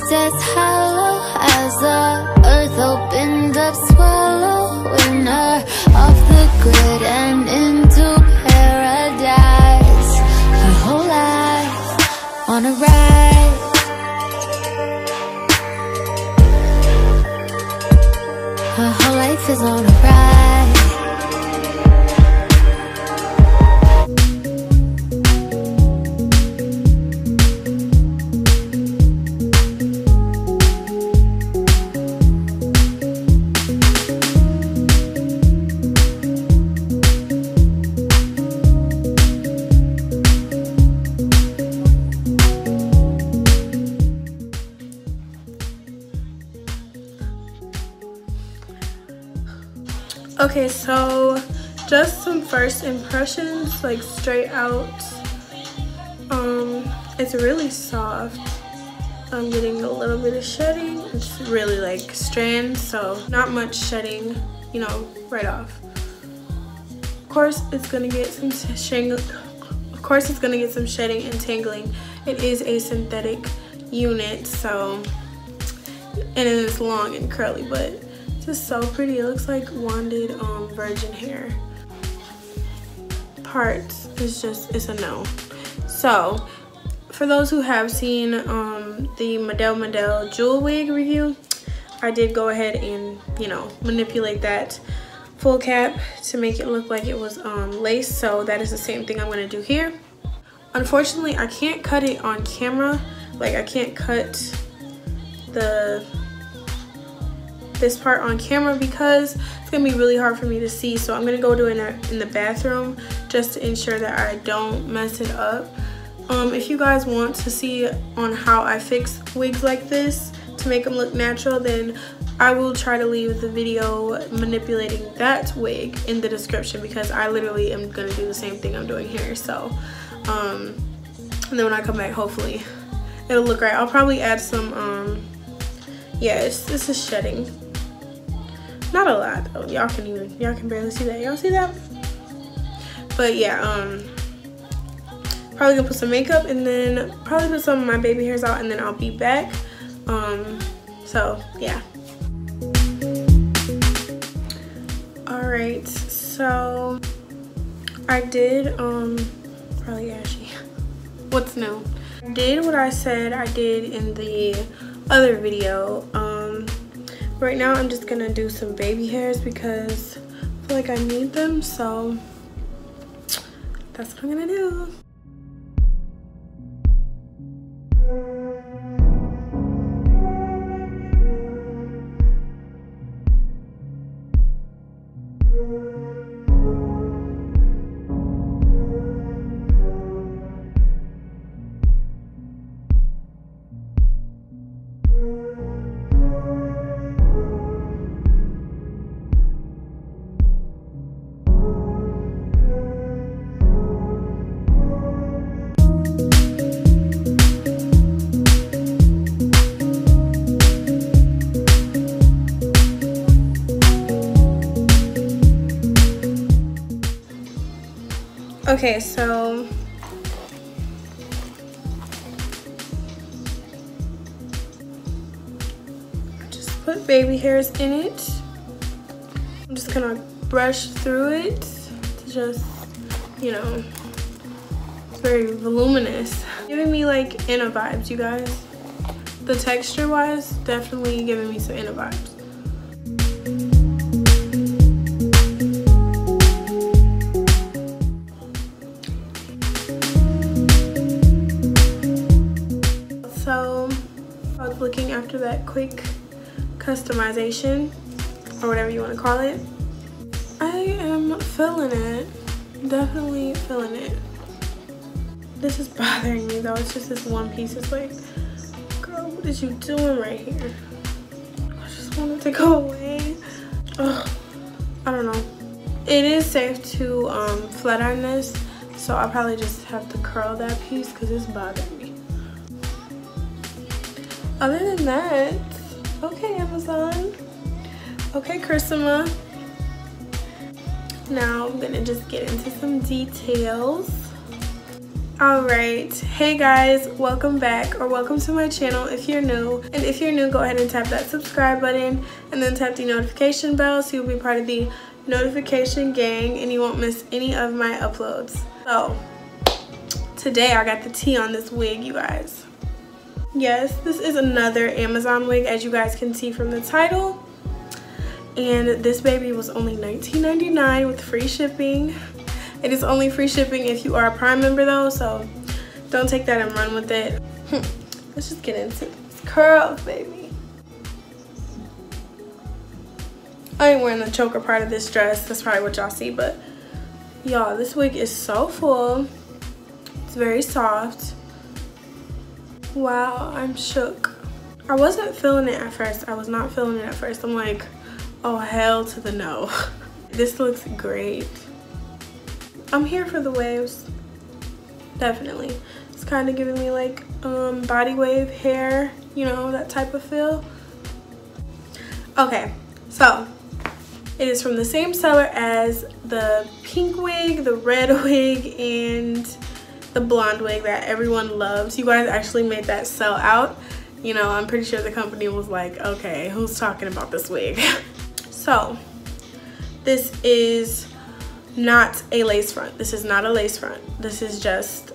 just as hollow as the earth opened up, swallowing her off the grid and into paradise. Her whole life on a ride. Her whole life is on a ride. Okay, so just some first impressions, like straight out. It's really soft. I'm getting a little bit of shedding. It's really like strands, so not much shedding, you know, right off. Of course, it's gonna get some shedding. Of course, it's gonna get some shedding and tangling. It is a synthetic unit, so, and it is long and curly, but just so pretty. It looks like wanded virgin hair. Parts is just, it's a no. So for those who have seen the Model jewel wig review, I did go ahead and, you know, manipulate that full cap to make it look like it was lace. So that is the same thing I'm gonna do here. Unfortunately, I can't cut it on camera. Like, I can't cut this part on camera because it's gonna be really hard for me to see. So I'm gonna go do it in the bathroom just to ensure that I don't mess it up. If you guys want to see on how I fix wigs like this to make them look natural, then I will try to leave the video manipulating that wig in the description, because I literally am gonna do the same thing I'm doing here. So and then when I come back, hopefully it'll look right. I'll probably add some yeah, this is shedding. Not a lot though. Y'all can barely see that. Y'all see that? But yeah, probably gonna put some makeup and then probably put some of my baby hairs out, and then I'll be back. So yeah. Alright, so I did probably ashy. What's new? I did what I said I did in the other video. Right now I'm just gonna do some baby hairs because I feel like I need them, so that's what I'm gonna do. Okay, so I just put baby hairs in it. I'm just gonna brush through it to just, you know, it's very voluminous. Giving me like Inna vibes, you guys. The texture wise, definitely giving me some Inna vibes. So I was looking after that quick customization, or whatever you want to call it. I am feeling it, definitely feeling it. This is bothering me though. It's just this one piece. It's like, girl, what is you doing right here? I just want it to go away. Ugh, I don't know. It is safe to flat iron this, so I'll probably just have to curl that piece because it's bothering me. Other than that, okay, Amazon. Okay, Kryssma. Now I'm gonna just get into some details. Alright, hey guys, welcome back, or welcome to my channel if you're new. And if you're new, go ahead and tap that subscribe button and then tap the notification bell so you'll be part of the notification gang and you won't miss any of my uploads. So today I got the tea on this wig, you guys. Yes, this is another Amazon wig, as you guys can see from the title. And this baby was only $19.99 with free shipping. It is only free shipping if you are a Prime member though, so don't take that and run with it. Let's just get into these curls, baby. I ain't wearing the choker part of this dress. That's probably what y'all see, but y'all, this wig is so full. It's very soft. Wow, I'm shook. I wasn't feeling it at first. I was not feeling it at first. I'm like, oh, hell to the no. This looks great. I'm here for the waves, definitely. It's kind of giving me like body wave hair, you know, that type of feel. Okay, so it is from the same seller as the pink wig, the red wig, and the blonde wig that everyone loves. You guys actually made that sell out. You know, I'm pretty sure the company was like, okay, who's talking about this wig? So this is not a lace front. This is not a lace front. This is just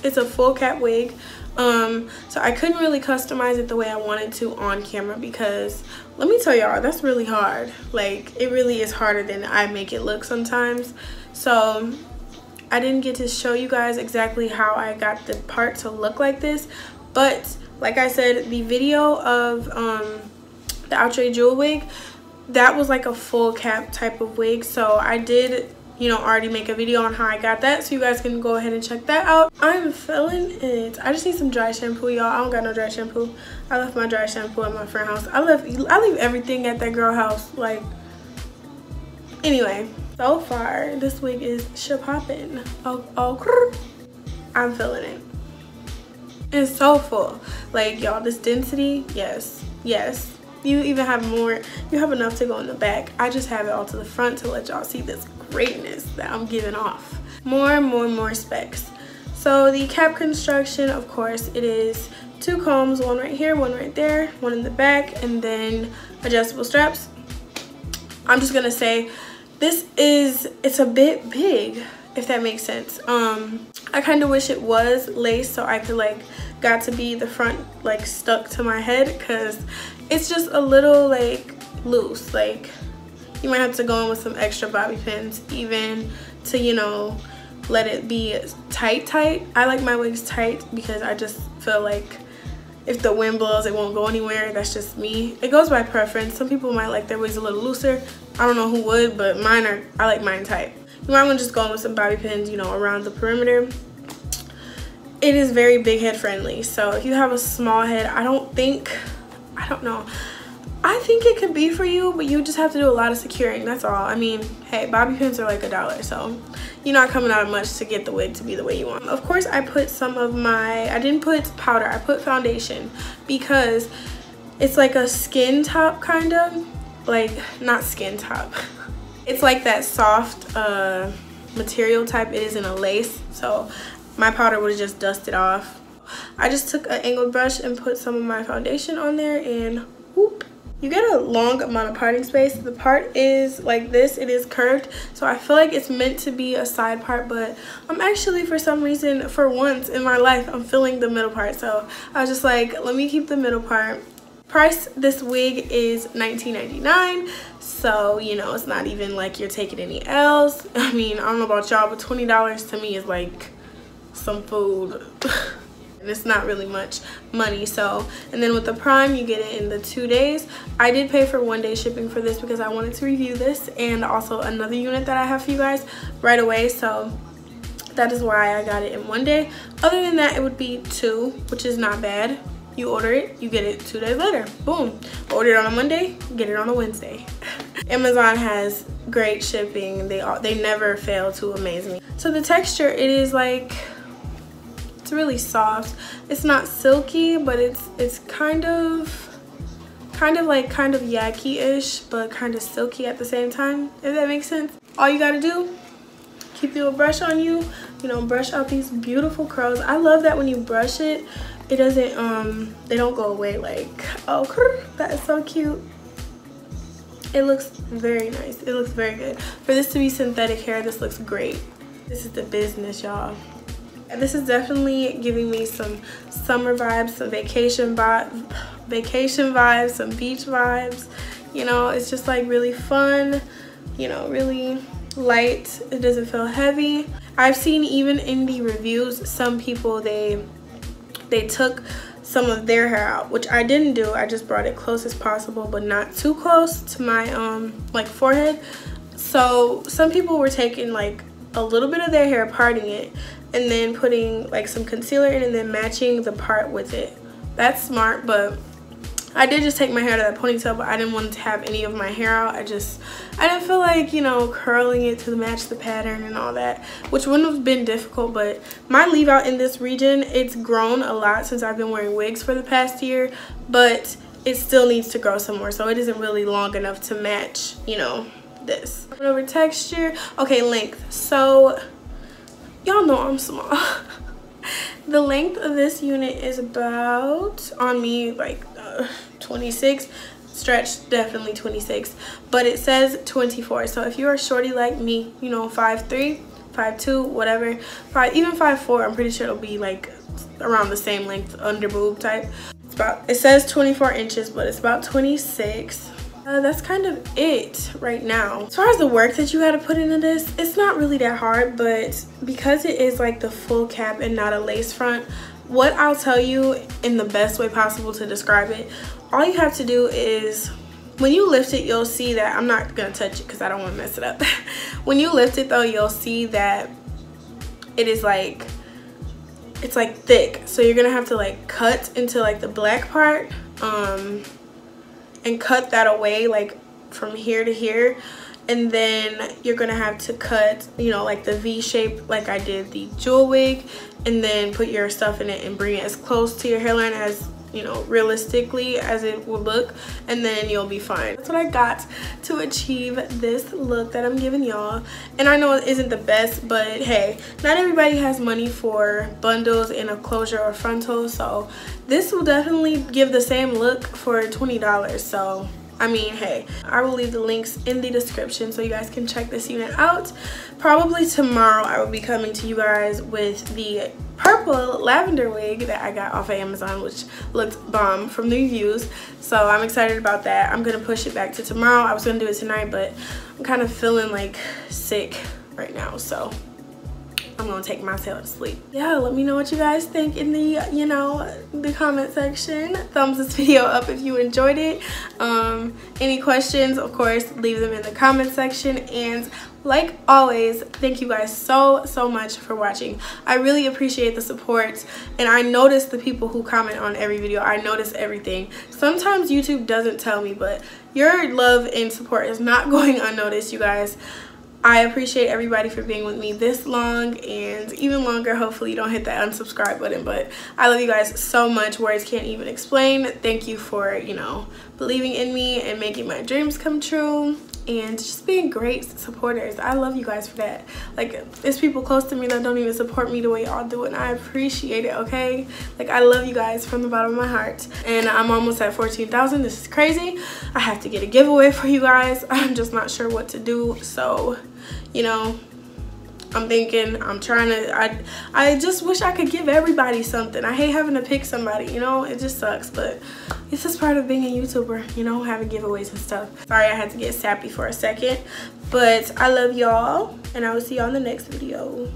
it's a full cap wig. So I couldn't really customize it the way I wanted to on camera because let me tell y'all, that's really hard. Like, it really is harder than I make it look sometimes. So I didn't get to show you guys exactly how I got the part to look like this, but like I said, the video of the Outre Jewel wig, that was like a full cap type of wig. So I did, you know, already make a video on how I got that, so you guys can go ahead and check that out. I'm feeling it. I just need some dry shampoo, y'all. I don't got no dry shampoo. I left my dry shampoo at my friend's house. I leave everything at that girl house. Like, anyway, so far this wig is shapoppin'. Oh, I'm feeling it. It's so full. Like, y'all, this density, yes. You even have more, you have enough to go in the back. I just have it all to the front to let y'all see this greatness that I'm giving off. More specs. So the cap construction, of course, it is 2 combs, one right here, one right there, one in the back, and then adjustable straps. I'm just gonna say it's a bit big, if that makes sense. I kind of wish it was lace so I could like got to be the front like stuck to my head, because it's just a little like loose. Like, you might have to go in with some extra bobby pins even to, you know, let it be tight. I like my wigs tight because I just feel like if the wind blows it won't go anywhere. That's just me. It goes by preference. Some people might like their wigs a little looser. I don't know who would, but I like mine tight. You might want to just go in with some bobby pins, you know, around the perimeter. It is very big head friendly, so if you have a small head, I don't know. I think it could be for you, but you just have to do a lot of securing, that's all. I mean, hey, bobby pins are like $1, so you're not coming out much to get the wig to be the way you want. Of course, I put some of my, I didn't put powder, I put foundation because it's like a skin top kind of, like, not skin top. It's like that soft material type. It isn't a lace, so my powder would have just dusted off. I just took an angled brush and put some of my foundation on there, and whoop. You get a long amount of parting space. The part is like this. It is curved, so I feel like it's meant to be a side part, but I'm actually, for some reason, for once in my life, I'm feeling the middle part. So I was just like, let me keep the middle part. Price, this wig is $19.99, so you know, it's not even like you're taking any L's. I mean, I don't know about y'all, but $20 to me is like some food. And it's not really much money. So, and then with the Prime, you get it in the 2 days. I did pay for 1 day shipping for this because I wanted to review this and also another unit that I have for you guys right away, so that is why I got it in 1 day. Other than that, it would be 2, which is not bad. You order it, you get it 2 days later. Boom. Order it on a Monday, get it on a Wednesday. Amazon has great shipping. They never fail to amaze me. So the texture, it is like, it's really soft. It's not silky, but it's kind of yaki-ish, but kind of silky at the same time, if that makes sense. All you gotta do, keep your brush on you, you know, brush out these beautiful curls. I love that when you brush it, it doesn't they don't go away. Like, oh, that is so cute. It looks very nice. It looks very good. For this to be synthetic hair, this looks great. This is the business, y'all. This is definitely giving me some summer vibes, some vacation vibes, some beach vibes. You know, it's just like really fun, you know, really light. It doesn't feel heavy. I've seen even in the reviews, some people, they took some of their hair out, which I didn't do. I just brought it close as possible, but not too close to my like forehead. So some people were taking like a little bit of their hair, parting it, and then putting like some concealer in and then matching the part with it. That's smart, but I did just take my hair to that ponytail, but I didn't want to have any of my hair out. I didn't feel like, you know, curling it to match the pattern and all that, which wouldn't have been difficult. But my leave out in this region, it's grown a lot since I've been wearing wigs for the past year, but it still needs to grow some more, so it isn't really long enough to match, you know, this. Over texture, okay, length. So y'all know I'm small. The length of this unit is about, on me, like 26, stretched definitely 26, but it says 24. So if you're a shorty like me, you know, 5'3", 5'2", whatever, even 5'4", I'm pretty sure it'll be like around the same length, under boob type. It says 24 inches, but it's about 26. That's kind of it right now. As far as the work that you got to put into this, it's not really that hard, but because it is like the full cap and not a lace front, what I'll tell you in the best way possible to describe it, all you have to do is, when you lift it, you'll see that, I'm not gonna touch it because I don't want to mess it up. When you lift it though, you'll see that it is like, it's like thick, so you're gonna have to like cut into like the black part, and cut that away like from here to here, and then you're gonna have to cut, you know, like the V shape like I did the jewel wig, and then put your stuff in it and bring it as close to your hairline as, you know, realistically as it will look, and then you'll be fine. That's what I got to achieve this look that I'm giving y'all. And I know it isn't the best, but hey, not everybody has money for bundles and a closure or frontal, so this will definitely give the same look for $20. So I mean, hey, I will leave the links in the description so you guys can check this unit out. Probably tomorrow I will be coming to you guys with the purple lavender wig that I got off of Amazon, which looked bomb from the reviews. So I'm excited about that. I'm gonna push it back to tomorrow. I was gonna do it tonight, but I'm kind of feeling like sick right now, so I'm gonna take myself to sleep. Yeah, let me know what you guys think in the, you know, the comment section. Thumbs this video up if you enjoyed it. Any questions, of course, leave them in the comment section. And like always, thank you guys so much for watching. I really appreciate the support, and I notice the people who comment on every video. I notice everything. Sometimes YouTube doesn't tell me, but your love and support is not going unnoticed, you guys. I appreciate everybody for being with me this long and even longer. Hopefully you don't hit that unsubscribe button, but I love you guys so much. Words can't even explain. Thank you for, you know, believing in me and making my dreams come true and just being great supporters. I love you guys for that. Like, there's people close to me that don't even support me the way y'all do, and I appreciate it, okay? Like, I love you guys from the bottom of my heart. And I'm almost at 14,000. This is crazy. I have to get a giveaway for you guys. I'm just not sure what to do, so, you know, I'm thinking, I'm trying to, I just wish I could give everybody something. I hate having to pick somebody, you know, it just sucks, but it's just part of being a YouTuber, you know, having giveaways and stuff. Sorry I had to get sappy for a second, but I love y'all, and I will see y'all in the next video.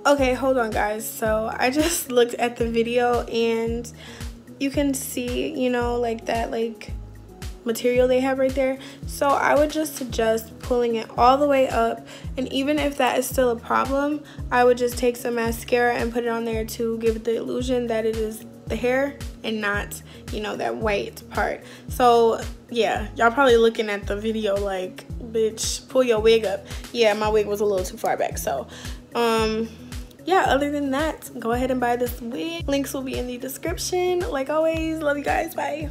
Okay, hold on guys, so I just looked at the video and you can see, you know, like that, like, material they have right there. So I would just suggest pulling it all the way up, and even if that is still a problem, I would just take some mascara and put it on there to give it the illusion that it is the hair and not, you know, that white part. So yeah, y'all probably looking at the video like, bitch, pull your wig up. Yeah, my wig was a little too far back. So yeah, other than that, go ahead and buy this wig. Links will be in the description. Like always, love you guys, bye.